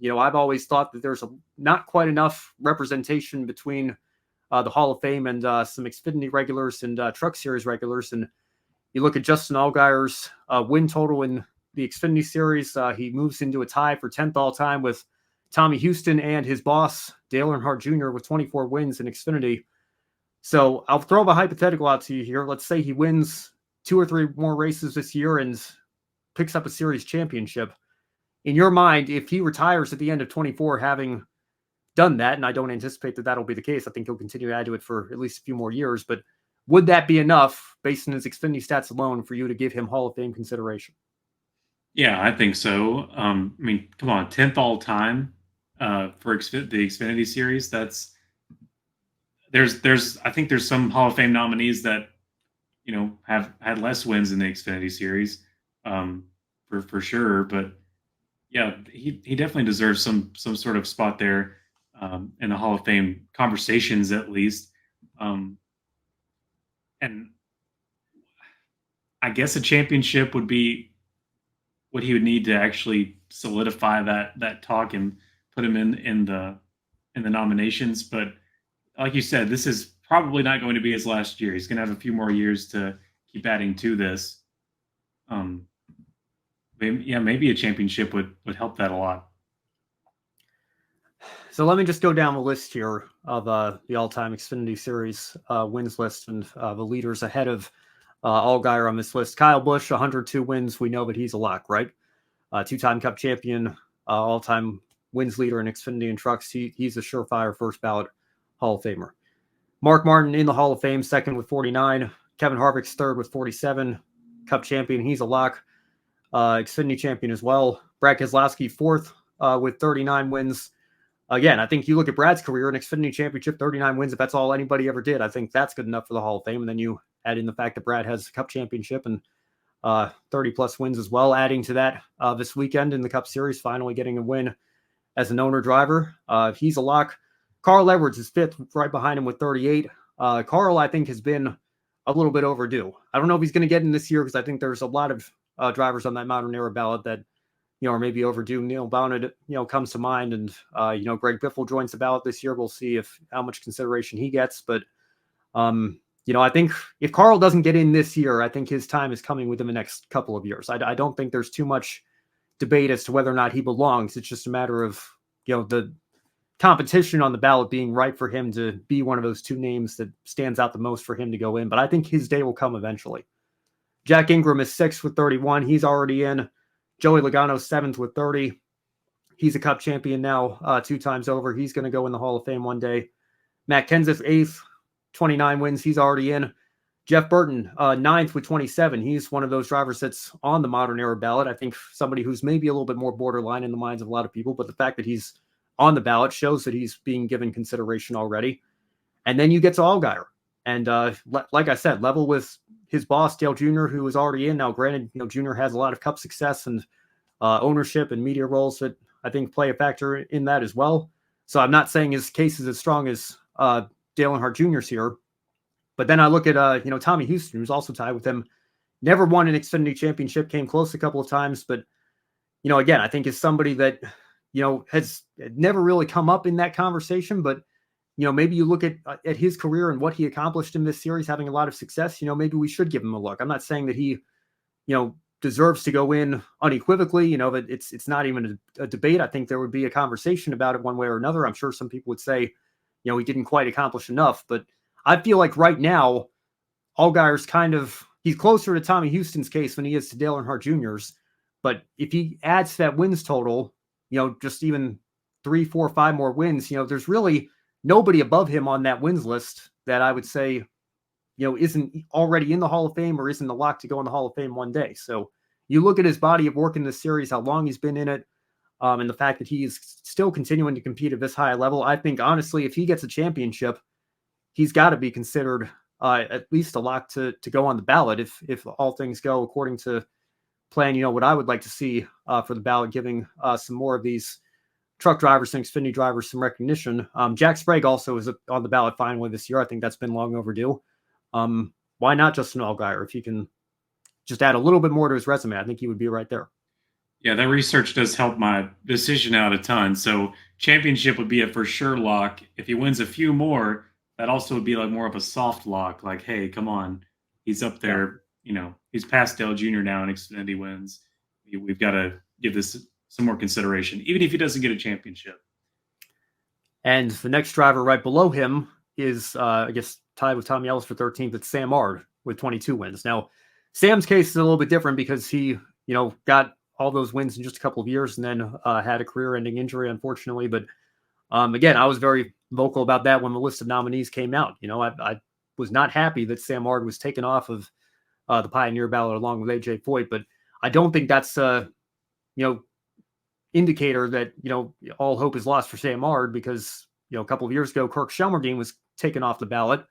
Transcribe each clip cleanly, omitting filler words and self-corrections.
I've always thought that there's not quite enough representation between the Hall of Fame and some Xfinity regulars and Truck Series regulars. And you look at Justin Allgaier's win total in the Xfinity Series, he moves into a tie for 10th all time with Tommy Houston and his boss, Dale Earnhardt Jr., with 24 wins in Xfinity. So I'll throw a hypothetical out to you here. Let's say he wins 2 or 3 more races this year and picks up a series championship. In your mind, if he retires at the end of 24, having done that, and I don't anticipate that that'll be the case, I think he'll continue to add to it for at least a few more years, but would that be enough, based on his Xfinity stats alone, for you to give him Hall of Fame consideration? Yeah, I think so. I mean, come on, 10th all time for the Xfinity Series. I think there's some Hall of Fame nominees that have had less wins in the Xfinity Series, for sure. But yeah, he definitely deserves some sort of spot there in the Hall of Fame conversations, at least. And I guess a championship would be what he would need to actually solidify that talk and put him in the nominations. But like you said, this is probably not going to be his last year. He's going to have a few more years to keep adding to this. Maybe a championship would help that a lot. So let me just go down the list here of the all-time Xfinity Series wins list and the leaders ahead of Allgaier on this list. Kyle Busch, 102 wins. We know that he's a lock, right? Two-time Cup champion, all-time wins leader in Xfinity and trucks. He's a surefire first ballot Hall of Famer. Mark Martin in the Hall of Fame, second with 49. Kevin Harvick's third with 47. Cup champion, he's a lock. Xfinity champion as well. Brad Keselowski, fourth with 39 wins. Again, I think you look at Brad's career, an Xfinity championship, 39 wins. If that's all anybody ever did, I think that's good enough for the Hall of Fame. And then you add in the fact that Brad has a Cup championship and 30-plus wins as well, adding to that this weekend in the Cup Series, finally getting a win as an owner driver. He's a lock. Carl Edwards is fifth, right behind him with 38. Carl, I think, has been a little bit overdue. I don't know if he's going to get in this year because I think there's a lot of drivers on that modern era ballot that are maybe overdue. Neil Bonnett, comes to mind, and Greg Biffle joins the ballot this year. We'll see how much consideration he gets, but I think if Carl doesn't get in this year, I think his time is coming within the next couple of years. I don't think there's too much debate as to whether or not he belongs. It's just a matter of the competition on the ballot being right for him to be one of those two names that stands out the most for him to go in. But I think his day will come eventually. Jack Ingram is sixth with 31. He's already in. Joey Logano, seventh with 30. He's a Cup champion now 2 times over. He's going to go in the Hall of Fame one day. Matt Kenseth, eighth, 29 wins. He's already in. Jeff Burton, ninth with 27. He's one of those drivers that's on the modern era ballot. I think somebody who's maybe a little bit more borderline in the minds of a lot of people, but the fact that he's on the ballot shows that he's being given consideration already. And then you get to Allgaier. And like I said, level with his boss, Dale Jr., who is already in. Now, granted, Jr. has a lot of Cup success and ownership and media roles that I think play a factor in that as well. So I'm not saying his case is as strong as Dale Earnhardt Jr.'s here. But then I look at, Tommy Houston, who's also tied with him. Never won an Xfinity championship, came close a couple of times. But, again, I think is somebody that, has never really come up in that conversation. But, maybe you look at his career and what he accomplished in this series, having a lot of success, maybe we should give him a look. I'm not saying that he, deserves to go in unequivocally, that it's not even a debate. I think there would be a conversation about it one way or another. I'm sure some people would say, he didn't quite accomplish enough. But I feel like right now, Allgaier's he's closer to Tommy Houston's case than he is to Dale Earnhardt Jr.'s. But if he adds to that wins total, just even 3, 4, 5 more wins, there's really nobody above him on that wins list that I would say, isn't already in the Hall of Fame or isn't the lock to go in the Hall of Fame one day. So you look at his body of work in this series, how long he's been in it, and the fact that he is still continuing to compete at this high level. I think, honestly, if he gets a championship, he's got to be considered at least a lock to go on the ballot if all things go according to plan. What I would like to see for the ballot, giving some more of these truck drivers and Xfinity drivers some recognition. Jack Sprague also is on the ballot finally this year. I think that's been long overdue. Why not Justin Allgaier? If he can just add a little bit more to his resume, I think he would be right there. Yeah, that research does help my decision out a ton. So championship would be a for sure lock. If he wins a few more, that also would be like more of a soft lock. Like, hey, come on, he's up Yeah. there. He's past Dale Jr. now in Xfinity wins. We've got to give this some more consideration, even if he doesn't get a championship. And the next driver right below him is, I guess, tied with Tommy Ellis for 13th. It's Sam Ard with 22 wins. Now, Sam's case is a little bit different because he, got all those wins in just a couple of years and then had a career-ending injury, unfortunately. But again, I was very vocal about that when the list of nominees came out. I was not happy that Sam Ard was taken off of the Pioneer ballot along with AJ Foyt, but I don't think that's you know, indicator that all hope is lost for Sam Ard because a couple of years ago Kirk Shelmerdine was taken off the ballot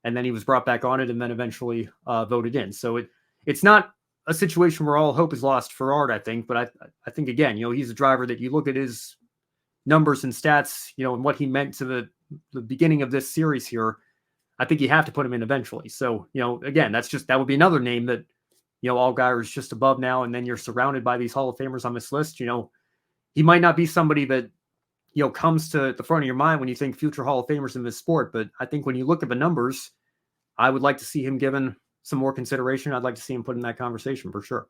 and then he was brought back on it and then eventually voted in. So it's not a situation where all hope is lost for Ard, I think. But I think again, he's a driver that you look at his numbers and stats, and what he meant to the beginning of this series here. I think you have to put him in eventually. So again, that would be another name that Allgaier is just above now, and then you're surrounded by these Hall of Famers on this list. He might not be somebody that comes to the front of your mind when you think future Hall of Famers in this sport, but I think when you look at the numbers, I would like to see him given some more consideration. I'd like to see him put in that conversation for sure.